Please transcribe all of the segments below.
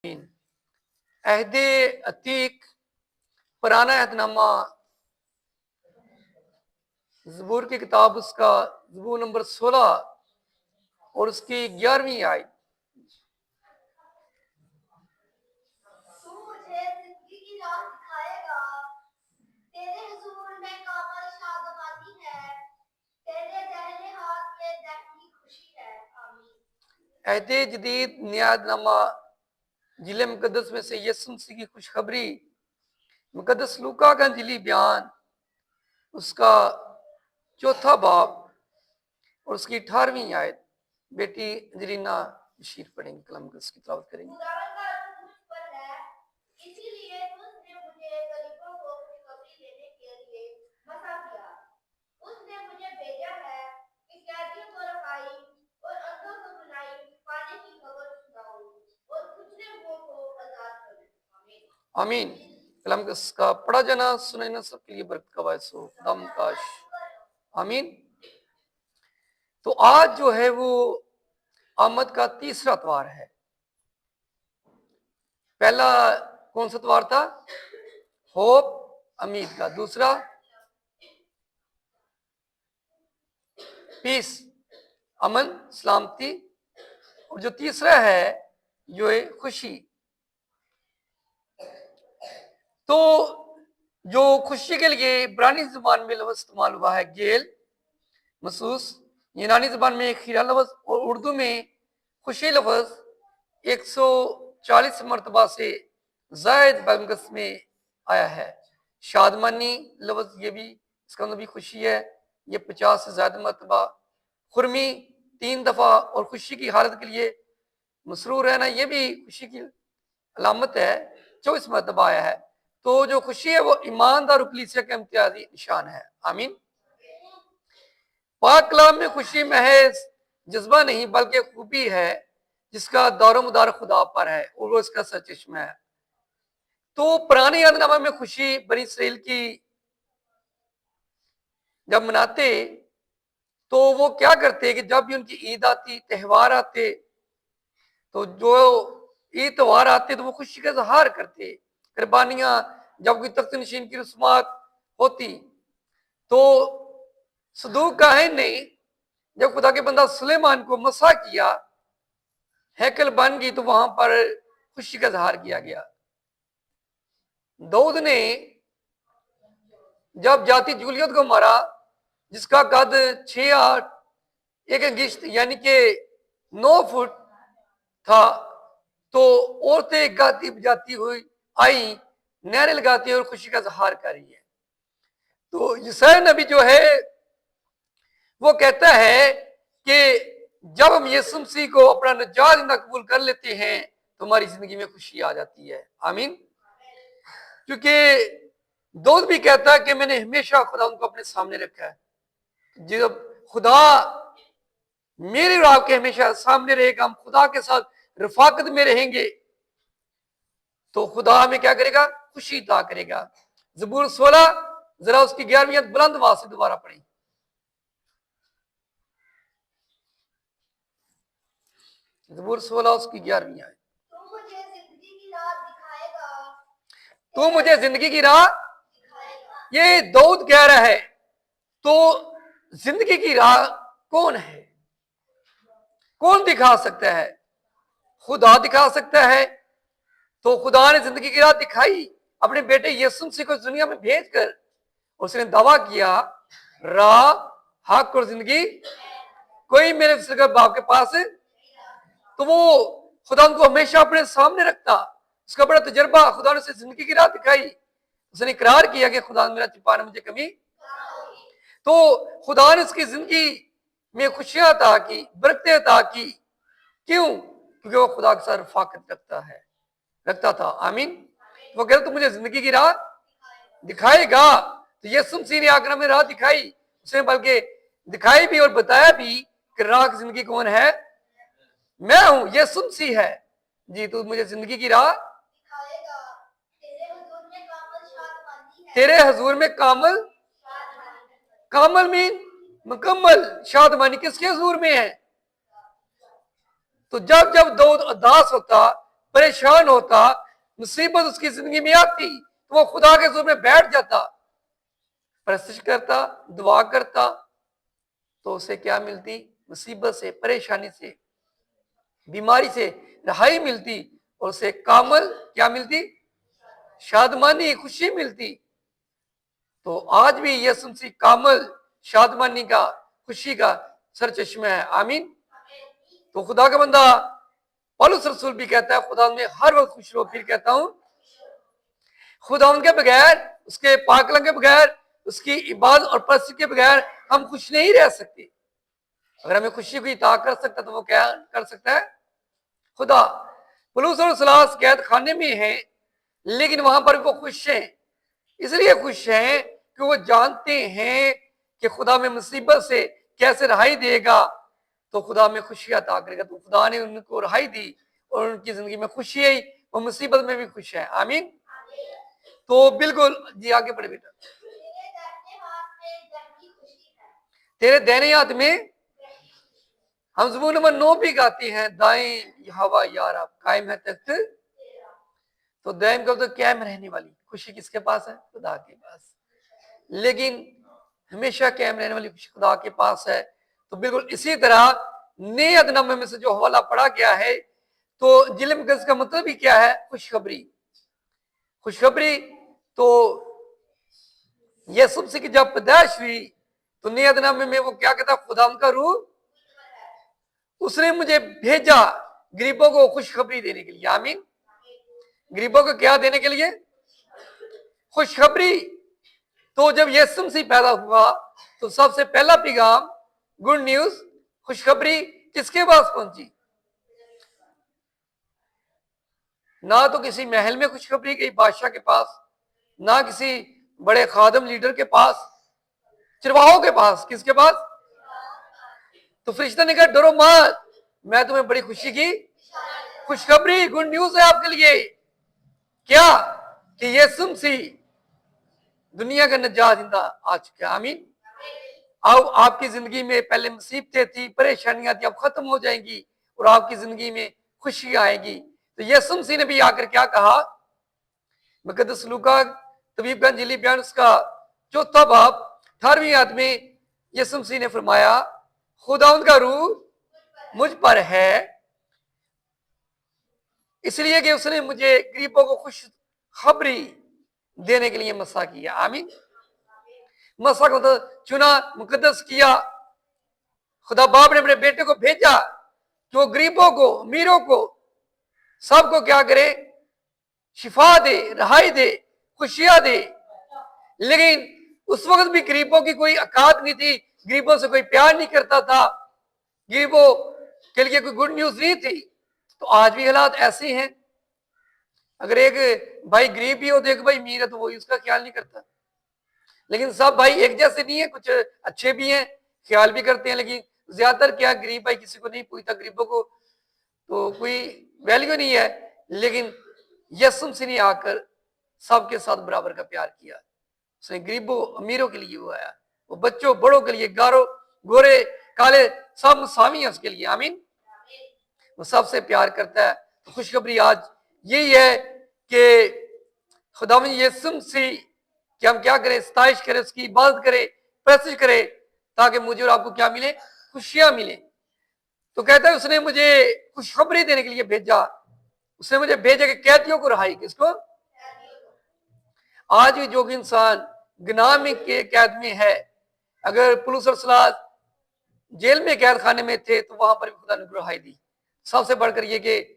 अहदे अतीक पुराना अहदनामा ज़बूर की किताब उसका ज़बूर नंबर 16 और उसकी 11वीं आयत। अहदे जदीद नया अहदनामा जिले मुकद्दस में से यसुम मसीह की खुशखबरी मुकद्दस लूका का अंजीली बयान उसका 4था बाब और उसकी 18वीं आयत बेटी अंजलीना बशीर पढ़ेंगे, कलाम मुकद्दस की तिलावत करेंगे। आमीन। कलाम का पढ़ा जाना सुनना सबके लिए बरकत का बायस हो, खुदाम काश। आमीन। तो आज जो है वो आमद का तीसरा त्वार है। पहला कौन सा त्वार था? होप, उम्मीद का। दूसरा पीस, अमन, सलामती। और जो तीसरा है जो है खुशी। तो जो खुशी के लिए इब्रानी जुबान में लफ्ज़ इस्तेमाल हुआ है गेल, महसूस, यूनानी जुबान में खीरा लफ्ज़ और उर्दू में खुशी लफ्ज़ 140 मरतबा से जायद बंगस में आया है। शादमानी लफ्ज़ ये भी इसका मतलब भी खुशी है, ये 50 से ज्यादा मरतबा। खुरमी 3 दफा और खुशी की हालत के लिए मसरूर रहना ये भी खुशी की अलामत है, 24 मरतबा आया है। तो जो खुशी है वो ईमानदार उकलीसिया का इम्तियाजी निशान है। आमीन। पाक कलाम में खुशी महज जज्बा नहीं बल्कि खूबी है जिसका दौर मुदार खुदा पर है और वो इसका सरचश्मा है। तो पुराने यादनामा में खुशी बनी इसराइल की जब मनाते तो वो क्या करते कि जब भी उनकी ईद आती, त्यौहार आते, तो जो ईद त्यौहार आते तो वो खुशी का इजहार करते। कुर्बानियां, जब कोई तख्त नशीन की रस्मात होती तो सदूक काहिन ने जब खुदा के बंदा सुलेमान को मसा किया, हैकल बन गई, तो वहां पर खुशी का इजहार किया गया। दाऊद ने जब जाति जूलियत को मारा जिसका कद 6 1 अंगिश्त यानी कि 9 फुट था, तो औरतें गाती बजाती हुई आई, नारे लगाती और खुशी का इजहार कर रही है। तो यशायाह नबी जो है वो कहता है कि जब हम यीशु मसीह को अपना निजात कबूल कर लेते हैं तो हमारी जिंदगी में खुशी आ जाती है। आमीन। क्योंकि दाऊद भी कहता है कि मैंने हमेशा खुदा उनको अपने सामने रखा है। जब खुदा मेरे और आपके हमेशा सामने रहेगा, हम खुदा के साथ रफाकत में रहेंगे, तो खुदा हमें क्या करेगा? खुशी अता करेगा। ज़बूर 16 जरा उसकी 11वीं आयत बुलंद आवाज से दोबारा पढ़ें। ज़बूर 16 उसकी 11वीं आयत। तू मुझे जिंदगी की राह, ये दाऊद कह रहा है। तो जिंदगी की राह कौन है? कौन दिखा सकता है? खुदा दिखा सकता है। तो खुदा ने जिंदगी की राह दिखाई अपने बेटे यीशु मसीह को दुनिया में भेजकर। उसने दावा किया, राह, हक और जिंदगी कोई मेरे बाप के पास है। तो वो खुदा उनको हमेशा अपने सामने रखता। उसका बड़ा तजर्बा, खुदा ने उसे जिंदगी की राह दिखाई। उसने इकरार किया कि खुदा मेरा छिपाना मुझे कमी। तो खुदा ने उसकी जिंदगी में खुशियां अता की, बरकतें अता की। क्यों? क्योंकि वो खुदा के साथ रफाकत रखता था। आमीन। वो कहता तू मुझे जिंदगी की राह दिखाएगा। तो यीशु मसीह ने आकर हमें राह दिखाई। उसने बल्कि दिखाई भी और बताया भी कि राह की जिंदगी कौन है? मैं हूं, यीशु मसीह है। जी, तू मुझे जिंदगी की राह तेरे हजूर में कामल मीन मुकम्मल शादमानी किसके हजूर में है? तो जब जब दाऊद उदास होता, परेशान होता, मुसीबत उसकी जिंदगी में आती, तो वो खुदा के हुजूर में बैठ जाता, परस्तिश करता, दुआ करता, तो उसे क्या मिलती? मुसीबत से, परेशानी से, बीमारी से रहाई मिलती, और उसे कामल क्या मिलती? शादमानी, खुशी मिलती। तो आज भी यीशु मसीह कामल शादमानी का, खुशी का सरचश्मा है। आमीन। तो खुदा का बंदा पौलुस रसूल भी कहता है, खुदा में हर वक्त खुश रहो। फिर कहता हूं, खुदा उनके बगैर, उसके पाकलम के बगैर, उसकी इबादत और परस्ती के बगैर हम खुश नहीं रह सकते। अगर हमें खुशी को इता कर सकता तो वो क्या कर सकता है? खुदा। पौलुस और सिलास कैद खाने में है, लेकिन वहां पर वो खुश हैं। इसलिए खुश हैं कि वो जानते हैं कि खुदा में मुसीबत से कैसे रहाई देगा, तो खुदा में खुशी अता करेगा। तो खुदा ने उनको रहाई दी और उनकी जिंदगी में खुशी आई, वो मुसीबत में भी खुश है। आमीन। तो बिल्कुल जी, आगे पढ़े बेटा। तेरे दाहिने हाथ में, हम ज़बूर नंबर 9 भी गाती हैं, दाएं हवा यार आप कायम है तख्त। तो दायम का तो कायम रहने वाली खुशी किसके पास है? खुदा के पास। लेकिन हमेशा कायम रहने वाली खुशी खुदा के पास है। तो बिल्कुल इसी तरह नए अदनामे में से जो हवाला पढ़ा गया है, तो जिल्म का मतलब भी क्या है? खुशखबरी। खुशखबरी। तो यीशु मसीह की जब पैदाइश हुई, तो नए अदनामे में वो क्या कहता? खुदा उनका रूह, उसने मुझे भेजा गरीबों को खुशखबरी देने के लिए। आमीन। गरीबों को क्या देने के लिए? खुशखबरी। तो जब यीशु मसीह पैदा हुआ, तो सबसे पहला पैगाम, गुड न्यूज, खुशखबरी किसके पास पहुंची? ना तो किसी महल में खुशखबरी गई बादशाह के पास, ना किसी बड़े खादम लीडर के पास, चरवाहों के पास। किसके पास? तो फरिश्ता ने कहा, डरो मत, मैं तुम्हें बड़ी खुशी की खुशखबरी, गुड न्यूज है आपके लिए। क्या? कि यीशु मसीह दुनिया का नजात जिंदा आ चुका है। आमीन। अब आपकी जिंदगी में पहले मुसीबतें थी, परेशानियां थी, अब खत्म हो जाएंगी और आपकी जिंदगी में खुशी आएगी। तो यीशु मसीह ने भी आकर क्या कहा? मुकद्दस लूका तबीब का इंजीली बयान उसका 4 बाब 18वीं आयत में यीशु मसीह ने फरमाया, खुदा का रूह मुझ पर है, इसलिए कि उसने मुझे गरीबों को खुश खबरी देने के लिए मसा किया। आमीन। मसा को तो चुना, मुकद्दस किया। खुदा बाप ने अपने बेटे को भेजा कि वो गरीबों को, अमीरों को, सबको क्या करे? शिफा दे, रहाई दे, खुशियां दे। लेकिन उस वक्त भी गरीबों की कोई औकात नहीं थी, गरीबों से कोई प्यार नहीं करता था, गरीबों के लिए कोई गुड न्यूज नहीं थी। तो आज भी हालात ऐसे हैं। अगर एक भाई गरीब भी हो तो एक भाई अमीर है, तो वो उसका ख्याल नहीं करता। लेकिन सब भाई एक जैसे नहीं है, कुछ अच्छे भी हैं, ख्याल भी करते हैं, लेकिन ज्यादातर क्या, गरीब भाई किसी को नहीं पूछता, गरीबों को तो कोई वैल्यू नहीं है। लेकिन यीशु मसीह ने आकर सबके साथ बराबर का प्यार किया। उसने गरीबों अमीरों के लिए वो आया, वो बच्चों बड़ों के लिए, गारो गोरे काले सब मसावी है उसके लिए। आमीन। वो सबसे प्यार करता है। तो खुशखबरी आज यही है कि खुदावंद यीशु मसीह कि हम क्या करें? सताइश करें, उसकी इबादत करें, प्रस्तुत करें, ताकि मुझे और आपको क्या मिले? खुशियां मिले। तो कहता है उसने मुझे खुशखबरी देने के लिए भेजा। उसने मुझे भेजा कि कैदियों को रहाई। किसको? आज भी जो भी इंसान गुनाह में के कैद में है, अगर पुलिस और सलाह जेल में कैद खाने में थे, तो वहां पर भी खुदा ने रहाई दी। सबसे बढ़कर ये कि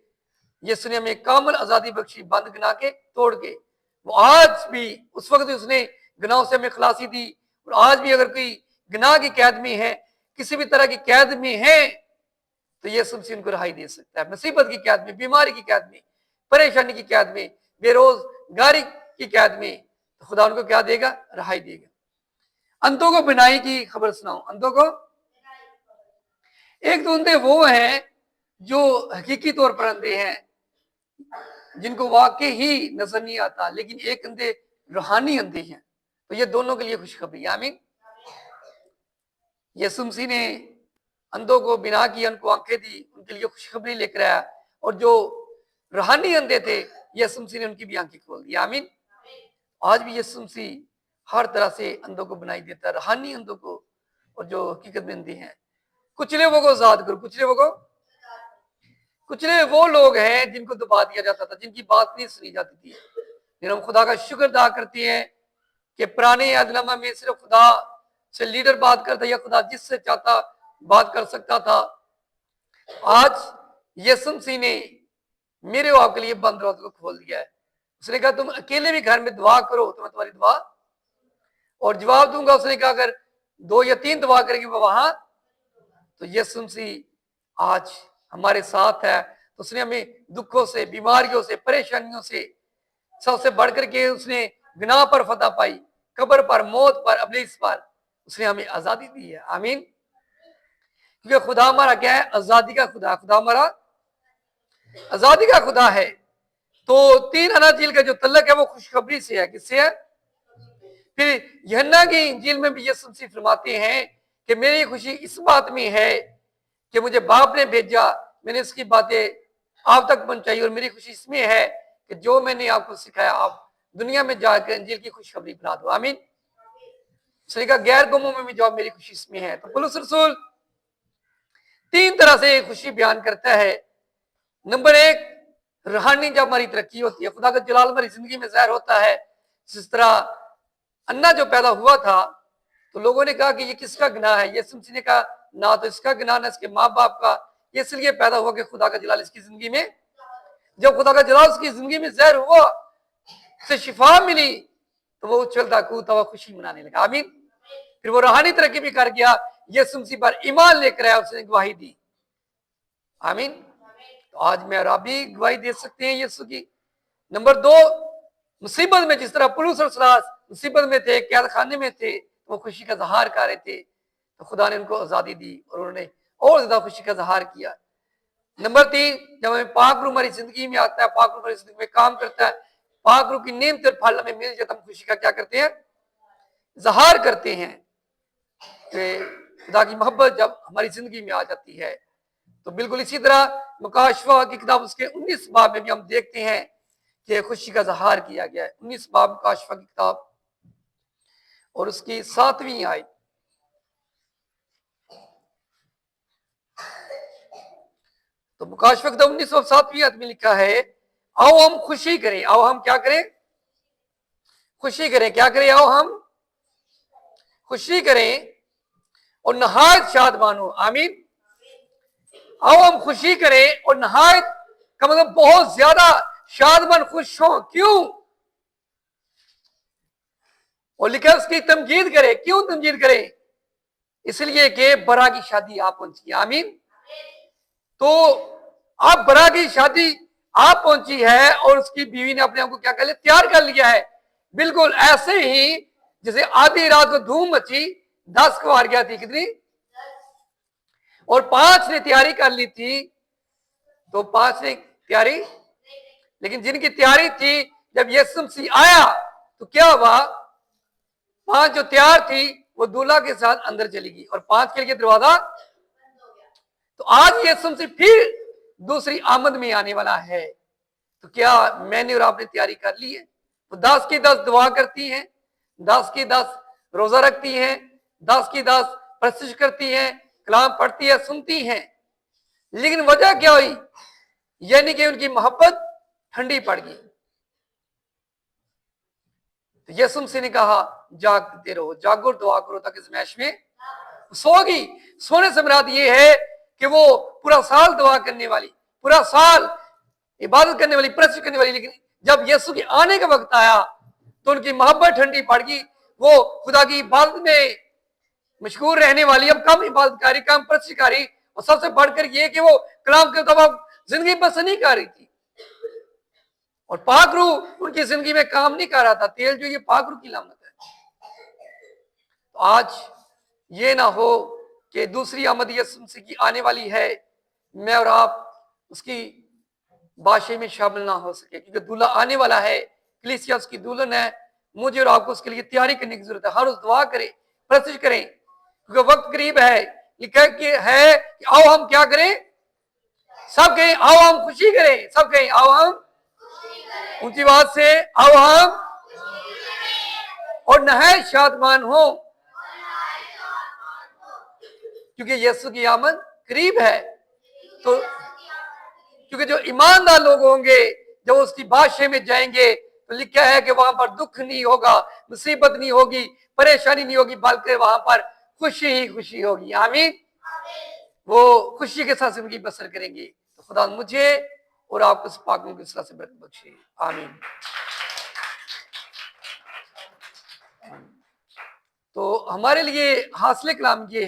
यीशु ने हमें कामल आजादी बख्शी, बंद गिना के, तोड़ के। वो आज भी, उस वक्त भी उसने गुनाहों से हमें खलासी दी, और आज भी अगर कोई गुनाह की कैद में है, किसी भी तरह की कैद में है, तो यीशु मसीह उनको रहाई दे सकता है। मुसीबत की कैद में, बीमारी की कैद में, परेशानी की कैद में, बेरोजगारी की कैद में, तो खुदा उनको क्या देगा? रहाई देगा। अंधों को बिनाई की खबर सुनाओ। अंधों को, एक तो अंधे वो हैं जो हकीकी तौर पर अंधे हैं, जिनको वाकई ही नजर नहीं आता, लेकिन एक अंधे रूहानी अंधे हैं। तो ये दोनों के लिए खुशखबरी। आमीन। यीशु मसीह ने अंधों को बिना किया, उनको आंखें दी, उनके लिए खुशखबरी लेकर आया। और जो रूहानी अंधे थे, यीशु मसीह ने उनकी भी आंखें खोल दी। आमीन। आज भी यीशु मसीह हर तरह से अंधों को बनाई देता है, रूहानी अंधों को और जो हकीकत में अंधे हैं। कुचले वो को आजाद करो, कुचले वो को, कुचले वो लोग हैं जिनको दबा दिया जाता था, जिनकी बात नहीं सुनी जाती थी। लेकिन हम खुदा का शुक्र अदा करते हैं कि पुराने अहदनामा में सिर्फ खुदा से लीडर बात करता या खुदा जिससे चाहता बात कर सकता था। आज यीशु मसीह ने मेरे और आपके लिए बंद दरवाजे को खोल दिया है। उसने कहा तुम अकेले भी घर में दुआ करो तो मैं तुम्हारी दुआ और जवाब दूंगा। उसने कहा अगर 2 या 3 दुआ करेंगे वहां, तो यीशु मसीह आज हमारे साथ है। तो उसने हमें दुखों से, बीमारियों से, परेशानियों से, सबसे बढ़कर के उसने गुनाह पर फतह पाई, कब्र पर, मौत पर, अबलीस पर उसने हमें आजादी दी है। आमीन। क्योंकि खुदा हमारा क्या है? आजादी का खुदा। खुदा हमारा आजादी का खुदा है। तो 3 अनाजील का जो तल्लक है वो खुशखबरी से है। किससे है? फिर यूहन्ना की इंजील में भी यीशु मसीह फरमाते हैं कि मेरी खुशी इस बात में है कि मुझे बाप ने भेजा, मैंने इसकी बातें आप तक पहुंचाई, और मेरी खुशी इसमें है कि जो मैंने आपको सिखाया आप दुनिया में जाकर इंजील की खुशखबरी फैला दो। आमीन। उसने कहा गैर कौमों में भी जाओ, मेरी खुशी इसमें है। तो पौलुस रसूल 3 तरह से खुशी बयान करता है। नंबर 1, रूहानी जब हमारी तरक्की होती है, खुदा का जलाल हमारी जिंदगी में ज़ाहिर होता है। जिस तरह अन्ना जो पैदा हुआ था तो लोगों ने कहा कि ये किसका गुनाह है? यीशु मसीह ने कहा ना तो इसका गुनाह ना इसके माँ बाप का, ये इसलिए पैदा हुआ कि खुदा का जलाल इसकी जिंदगी में, जब खुदा का जलाल उसकी जिंदगी में ज़ाहिर हुआ, उसे शिफा मिली, तो वो उछलता कूदता हुआ खुशी मनाने लगा। आमीन। फिर वो रूहानी तरक्की भी कर गया, यीशु मसीह पर ईमान लेकर आया, उसने गवाही दी। आमीन। तो आज मैं और आप भी गवाही दे सकते हैं यीशु की। नंबर 2, मुसीबत में जिस तरह पौलुस और सिलास मुसीबत में थे, कैद खाने में थे, वो खुशी का इजहार कर रहे थे, तो खुदा ने उनको आजादी दी और उन्होंने और ज्यादा खुशी का इजहार किया। नंबर 3, जब हमें पाक रूह हमारी जिंदगी में आता है, पाक रूह हमारी जिंदगी में काम करता है, पाक रूह की नेमत और फल हमें मिल जाता है, हम खुशी का क्या करते हैं? इजहार करते हैं। खुदा की मोहब्बत जब हमारी जिंदगी में आ जाती है, तो बिल्कुल इसी तरह मुकाशवा की किताब उसके 19 बाब में भी हम देखते हैं कि खुशी का इजहार किया गया है। 19 बाब मुकाशवा की किताब और उसकी 7वीं आयत। तो मुकाशवा की किताब 19 और 7वीं आयत में लिखा है, आओ हम खुशी करें। आओ हम क्या करें? खुशी करें। क्या करें? आओ हम खुशी करें और नहायत शादमान हो। आमीन। आओ हम खुशी करें और नहायत का मतलब बहुत ज्यादा शादमान, खुश हो। क्यों? और लिखा उसकी तमजीद करें। क्यों तमजीद करें? इसलिए कि बरा की शादी आप पहुंची। आमीन। तो आप बरा की शादी आप पहुंची है और उसकी बीवी ने अपने आप को क्या कर लिया? तैयार कर लिया है। बिल्कुल ऐसे ही जैसे आधी रात को धूम मची, 10 को हार गया थी, कितनी? और 5 ने तैयारी कर ली थी, तो 5 ने तैयारी, लेकिन जिनकी तैयारी थी, जब यीशु मसीह आया तो क्या हुआ? 5 जो तैयार थी वो दूल्हा के साथ अंदर चली गई और 5 के लिए दरवाजा। तो आज यीशु मसीह फिर दूसरी आमद में आने वाला है। तो क्या मैंने और आपने तैयारी कर ली है? तो 10 की 10 दुआ करती हैं, 10 की 10 रोजा रखती हैं, 10 की 10 प्रस्तुत करती हैं, कलाम पढ़ती है, सुनती हैं, लेकिन वजह क्या हुई? यानी कि उनकी मोहब्बत ठंडी पड़ गई। तो यीशु मसीह ने कहा जागते रहो, जागो, दुआ करो ताकि ज़मैश में सोगी। सोने से मुराद ये है कि वो पूरा साल दुआ करने वाली, पूरा साल इबादत करने वाली, प्रस्तुत करने वाली, लेकिन जब यीशु के आने का वक्त आया तो उनकी मोहब्बत ठंडी पड़ गई। वो खुदा की इबादत में मशगूल रहने वाली, अब कम इबादतकारी, कम प्रस्तुतकारी, और सबसे बढ़कर ये कि वो कलाम के मुताबिक जिंदगी बसर नहीं कर रही थी और पाक रूह उनकी जिंदगी में काम नहीं कर रहा था। तेल जो ये पाक रूह की लामत है। तो आज ये ना हो कि दूसरी आमद यीशु मसीह की आने वाली है, मैं और आप उसकी बादशाही में शामिल ना हो सके, क्योंकि दूल्हा आने वाला है, कलीसिया उसकी दुल्हन है। मुझे और आपको उसके लिए तैयारी करने की जरूरत है। हर रोज दुआ करें, प्रस्तुत करें, क्योंकि वक्त करीब है। लिखा कि आओ हम क्या करें? सब कहें आओ हम खुशी करें, सब कहें आओ हम ऊंची आवाज से आओ हम और नहाय शादमान हो, क्योंकि यीशु की आमद करीब है। तो क्योंकि जो ईमानदार लोग होंगे जब उसकी बादशाह में जाएंगे तो लिखा है कि वहां पर दुख नहीं होगा, मुसीबत नहीं होगी, परेशानी नहीं होगी, बल्कि वहां पर खुशी ही खुशी होगी। आमीन। वो खुशी के साथ जिंदगी बसर करेंगे। तो खुदा मुझे और आपको इस पाकों की सलाह से बरकत बख्शे। आमीन। तो हमारे लिए हासिल कलाम ये